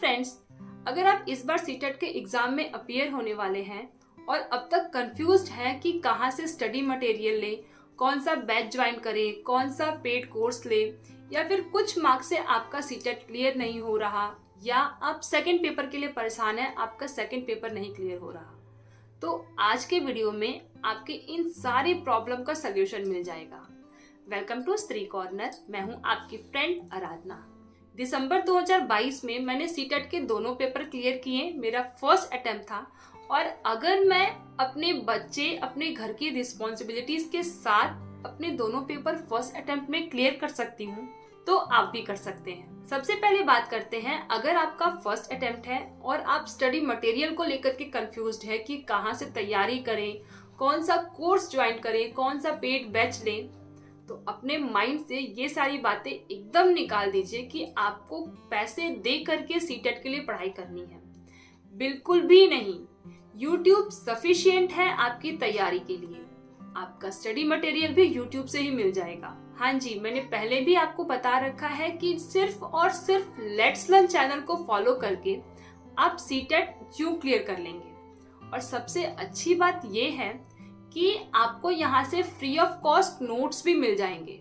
Friends, अगर आप इस बार सीटेट के एग्जाम में अपीयर होने वाले हैं और अब तक कंफ्यूज्ड हैं कि कहाँ से स्टडी मटेरियल लें, कौन सा बैच ज्वाइन करें, कौन सा पेड कोर्स लें, या फिर कुछ मार्क्स से आपका सीटेट क्लियर नहीं हो रहा, या आप सेकंड पेपर के लिए परेशान हैं, आपका सेकंड पेपर नहीं क्लियर हो रहा, तो आज के वीडियो में आपके इन सारी प्रॉब्लम का सलूशन मिल जाएगा। वेलकम टू स्त्री कॉर्नर। मैं हूं आपकी फ्रेंड आराधना। दिसंबर 2022 में मैंने सीटेट के दोनों पेपर क्लियर किए। मेरा फर्स्ट अटेम्प्ट था और अगर मैं अपने बच्चे, अपने घर की रिस्पॉन्सिबिलिटीज के साथ अपने दोनों पेपर फर्स्ट अटेम्प्ट में क्लियर कर सकती हूँ तो आप भी कर सकते हैं। सबसे पहले बात करते हैं, अगर आपका फर्स्ट अटेम्प्ट है और आप स्टडी मटेरियल को लेकर के कंफ्यूज्ड है कि कहाँ से तैयारी करें, कौन सा कोर्स ज्वाइन करें, कौन सा पेड बैच लें, तो अपने माइंड से ये सारी बातें एकदम निकाल दीजिए कि आपको पैसे दे करके सीटेट के लिए पढ़ाई करनी है। बिल्कुल भी नहीं। YouTube सफिशिएंट है आपकी तैयारी के लिए। आपका स्टडी मटेरियल भी YouTube से ही मिल जाएगा। हाँ जी, मैंने पहले भी आपको बता रखा है कि सिर्फ और सिर्फ लेट्स लर्न चैनल को फॉलो करके आप सीटेट क्यों क्लियर कर लेंगे। और सबसे अच्छी बात ये है कि आपको यहाँ से फ्री ऑफ कॉस्ट नोट्स भी मिल जाएंगे।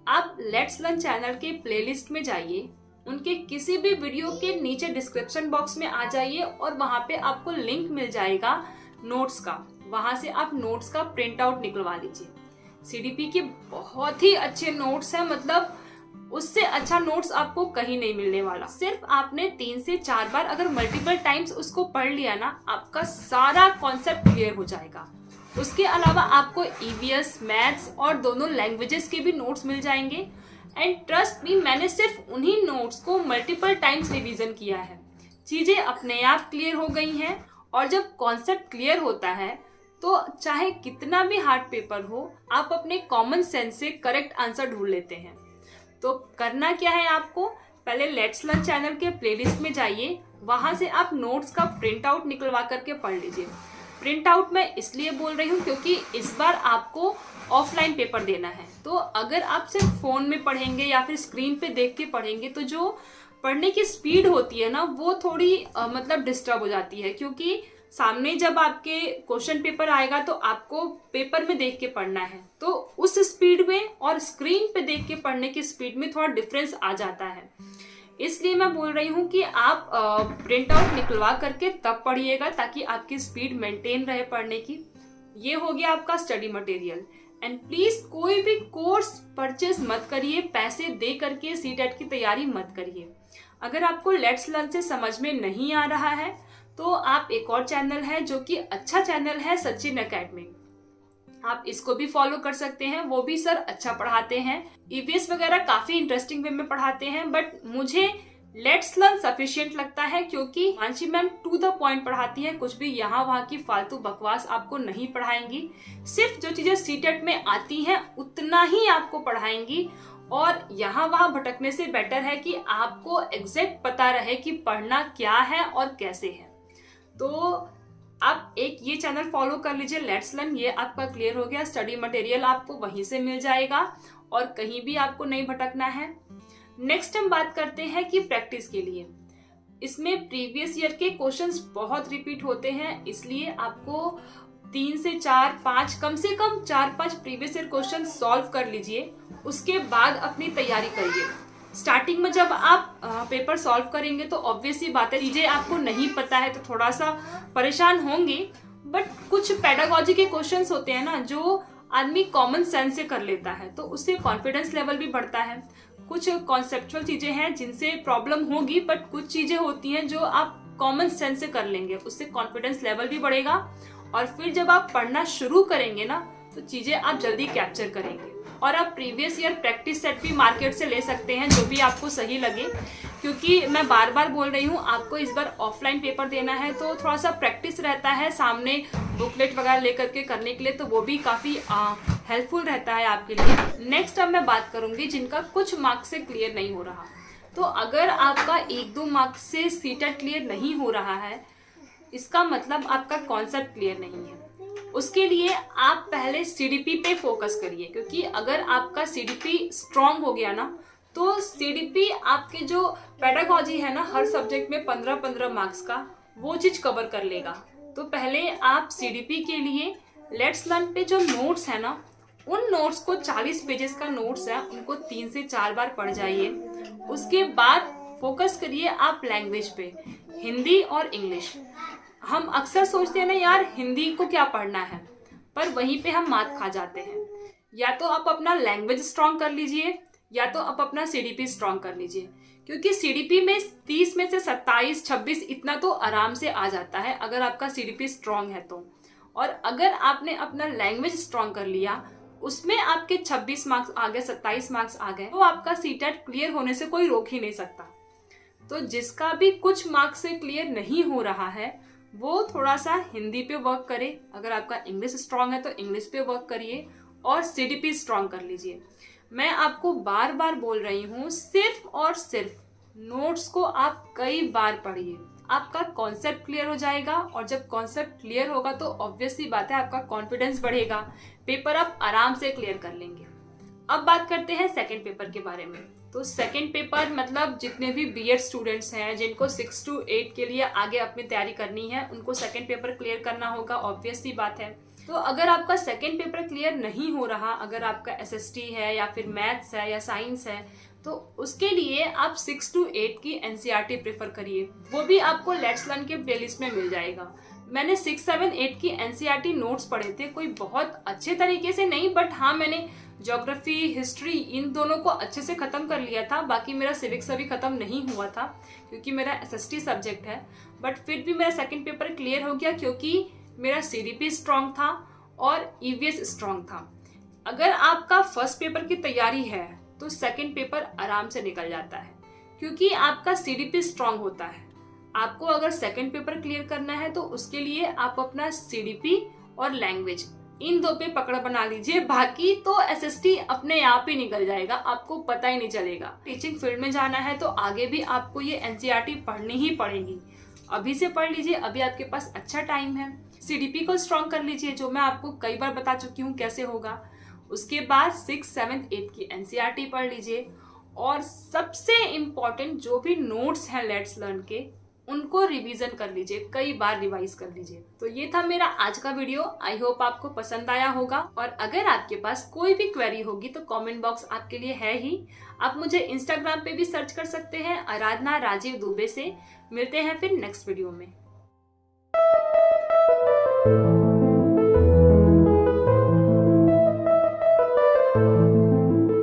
आप लेट्स लर्न चैनल के प्लेलिस्ट में जाइए, उनके किसी भी वीडियो के नीचे डिस्क्रिप्शन बॉक्स में आ जाइए और वहां पे आपको लिंक मिल जाएगा नोट्स का। वहां से आप नोट्स का प्रिंट आउट निकलवा लीजिए। सीडीपी के बहुत ही अच्छे नोट्स हैं, मतलब उससे अच्छा नोट्स आपको कहीं नहीं मिलने वाला। सिर्फ आपने 3 से 4 बार अगर मल्टीपल टाइम्स उसको पढ़ लिया ना, आपका सारा कॉन्सेप्ट क्लियर हो जाएगा। उसके अलावा आपको ईवीएस, मैथ्स और दोनों लैंग्वेजेस के भी नोट्स मिल जाएंगे। एंड ट्रस्ट मी, मैंने सिर्फ उन्हीं नोट्स को मल्टीपल टाइम्स रिवीजन किया है। चीजें अपने आप क्लियर हो गई हैं। और जब कॉन्सेप्ट क्लियर होता है तो चाहे कितना भी हार्ड पेपर हो, आप अपने कॉमन सेंस से करेक्ट आंसर ढूंढ लेते हैं। तो करना क्या है आपको, पहले लेट्स लर्न चैनल के प्लेलिस्ट में जाइए, वहां से आप नोट्स का प्रिंट आउट निकलवा करके पढ़ लीजिए। प्रिंट आउट मैं इसलिए बोल रही हूँ क्योंकि इस बार आपको ऑफलाइन पेपर देना है। तो अगर आप सिर्फ फोन में पढ़ेंगे या फिर स्क्रीन पे देख के पढ़ेंगे तो जो पढ़ने की स्पीड होती है ना, वो थोड़ी मतलब डिस्टर्ब हो जाती है, क्योंकि सामने जब आपके क्वेश्चन पेपर आएगा तो आपको पेपर में देख के पढ़ना है, तो उस स्पीड में और स्क्रीन पे देख के पढ़ने की स्पीड में थोड़ा डिफरेंस आ जाता है। इसलिए मैं बोल रही हूँ कि आप प्रिंट आउट निकलवा करके तब पढ़िएगा ताकि आपकी स्पीड मेंटेन रहे पढ़ने की। ये हो गया आपका स्टडी मटेरियल। एंड प्लीज कोई भी कोर्स परचेज मत करिए, पैसे दे करके सीटेट की तैयारी मत करिए। अगर आपको लेट्स लर्न से समझ में नहीं आ रहा है तो आप एक और चैनल है जो कि अच्छा चैनल है, सचिन एकेडमी, आप इसको भी फॉलो कर सकते हैं। वो भी सर अच्छा पढ़ाते हैं, ईवीएस वगैरह काफी इंटरेस्टिंग वे में पढ़ाते हैं, बट मुझे लेट्स लर्न सफिशिएंट लगता है क्योंकि Mansi ma'am to the point पढ़ाती है। कुछ भी यहाँ वहाँ की फालतू बकवास आपको नहीं पढ़ाएंगी। सिर्फ जो चीजें सीटेट में आती हैं उतना ही आपको पढ़ाएंगी। और यहाँ वहाँ भटकने से बेटर है कि आपको एग्जैक्ट पता रहे कि पढ़ना क्या है और कैसे है। तो आप एक ये चैनल फॉलो कर लीजिए, लेट्स लर्न, ये आपका क्लियर हो गया। स्टडी मटेरियल आपको वहीं से मिल जाएगा और कहीं भी आपको नहीं भटकना है। नेक्स्ट हम बात करते हैं कि प्रैक्टिस के लिए इसमें प्रीवियस ईयर के क्वेश्चंस बहुत रिपीट होते हैं, इसलिए आपको 3 से 4, 5, कम से कम 4-5 प्रीवियस ईयर क्वेश्चन सॉल्व कर लीजिए। उसके बाद अपनी तैयारी करिए। स्टार्टिंग में जब आप पेपर सॉल्व करेंगे तो ऑब्वियस ही बात है, चीजें आपको नहीं पता है तो थोड़ा सा परेशान होंगे, बट कुछ पेडागोजी के क्वेश्चंस होते हैं ना जो आदमी कॉमन सेंस से कर लेता है, तो उससे कॉन्फिडेंस लेवल भी बढ़ता है। कुछ कॉन्सेप्चुअल चीजें हैं जिनसे प्रॉब्लम होगी, बट कुछ चीजें होती हैं जो आप कॉमन सेंस से कर लेंगे, उससे कॉन्फिडेंस लेवल भी बढ़ेगा। और फिर जब आप पढ़ना शुरू करेंगे ना तो चीजें आप जल्दी कैप्चर करेंगे। और आप प्रीवियस ईयर प्रैक्टिस सेट भी मार्केट से ले सकते हैं, जो भी आपको सही लगे, क्योंकि मैं बार बार बोल रही हूँ आपको इस बार ऑफलाइन पेपर देना है तो थोड़ा सा प्रैक्टिस रहता है सामने बुकलेट वगैरह लेकर के करने के लिए, तो वो भी काफी हेल्पफुल रहता है आपके लिए। नेक्स्ट अब मैं बात करूंगी जिनका कुछ मार्क्स से क्लियर नहीं हो रहा। तो अगर आपका 1-2 मार्क्स से सीटेट क्लियर नहीं हो रहा है, इसका मतलब आपका कॉन्सेप्ट क्लियर नहीं है। उसके लिए आप पहले सीडीपी पे फोकस करिए, क्योंकि अगर आपका सीडीपी स्ट्रांग हो गया ना तो सीडीपी आपके जो पेडागोजी है ना, हर सब्जेक्ट में 15-15 मार्क्स का, वो चीज कवर कर लेगा। तो पहले आप सीडीपी के लिए लेट्स लर्न पे जो नोट्स है ना, उन नोट्स को 40 पेजेस का नोट्स है, उनको 3 से 4 बार पढ़ जाइए। उसके बाद फोकस करिए आप लैंग्वेज पे, हिंदी और इंग्लिश। हम अक्सर सोचते हैं ना यार हिंदी को क्या पढ़ना है, पर वहीं पे हम मात खा जाते हैं। या तो आप अपना लैंग्वेज स्ट्रॉन्ग कर लीजिए, या तो आप अपना सीडीपी स्ट्रॉन्ग कर लीजिए, क्योंकि सीडीपी में 30 में से 27-26 इतना तो आराम से आ जाता है अगर आपका सीडीपी स्ट्रॉन्ग है तो। और अगर आपने अपना लैंग्वेज स्ट्रॉन्ग कर लिया, उसमें आपके 26 मार्क्स आ गए, 27 मार्क्स आ गए, तो आपका सीटेट क्लियर होने से कोई रोक ही नहीं सकता। तो जिसका भी कुछ मार्क्स से क्लियर नहीं हो रहा है वो थोड़ा सा हिंदी पे वर्क करे। अगर आपका इंग्लिश स्ट्रांग है तो इंग्लिश पे वर्क करिए और सीडीपी स्ट्रांग कर लीजिए। मैं आपको बार बार बोल रही हूँ, सिर्फ और सिर्फ नोट्स को आप कई बार पढ़िए, आपका कॉन्सेप्ट क्लियर हो जाएगा। और जब कॉन्सेप्ट क्लियर होगा तो ऑब्वियसली बात है आपका कॉन्फिडेंस बढ़ेगा, पेपर आप आराम से क्लियर कर लेंगे। अब बात करते हैं सेकंड पेपर के बारे में। तो सेकंड पेपर मतलब जितने भी बीएड स्टूडेंट्स हैं जिनको 6 to 8 के लिए आगे अपनी तैयारी करनी है, उनको सेकंड पेपर क्लियर करना होगा, ऑब्वियस सी बात है। तो अगर आपका सेकंड पेपर क्लियर नहीं हो रहा, अगर आपका एसएसटी है या फिर मैथ्स है या साइंस है, तो उसके लिए आप 6 to 8 की एनसीईआरटी प्रेफर करिए। वो भी आपको लेट्स लर्न के प्लेलिस्ट में मिल जाएगा। मैंने 6, 7, 8 की एनसीईआरटी नोट्स पढ़े थे, कोई बहुत अच्छे तरीके से नहीं, बट हाँ मैंने ज्योग्राफी, हिस्ट्री इन दोनों को अच्छे से खत्म कर लिया था। बाकी मेरा सिविक्स अभी खत्म नहीं हुआ था क्योंकि मेरा एसएसटी सब्जेक्ट है, बट फिर भी मेरा सेकंड पेपर क्लियर हो गया क्योंकि मेरा सीडीपी स्ट्रांग था और ईवीएस स्ट्रांग था। अगर आपका फर्स्ट पेपर की तैयारी है तो सेकंड पेपर आराम से निकल जाता है क्योंकि आपका सीडीपी स्ट्रांग होता है। आपको अगर सेकंड पेपर क्लियर करना है तो उसके लिए आप अपना सीडीपी और लैंग्वेज इन दो पे पकड़ बना लीजिए, बाकी तो एसएसटी अपने आप ही निकल जाएगा, आपको पता ही नहीं चलेगा। टीचिंग फील्ड में जाना है तो आगे भी आपको ये एनसीईआरटी पढ़नी ही पड़ेगी। अभी से पढ़ लीजिए, अभी आपके पास अच्छा टाइम है। सीडीपी को स्ट्रॉन्ग कर लीजिए, जो मैं आपको कई बार बता चुकी हूँ कैसे होगा। उसके बाद 6, 7, 8 की एनसीईआरटी पढ़ लीजिए और सबसे इम्पोर्टेंट जो भी नोट्स हैं लेट्स लर्न के, उनको रिवीजन कर लीजिए, कई बार रिवाइज कर लीजिए। तो ये था मेरा आज का वीडियो। आई होप आपको पसंद आया होगा। और अगर आपके पास कोई भी क्वेरी होगी तो कमेंट बॉक्स आपके लिए है ही। आप मुझे इंस्टाग्राम पे भी सर्च कर सकते हैं, आराधना राजीव दुबे से। मिलते हैं फिर नेक्स्ट वीडियो में।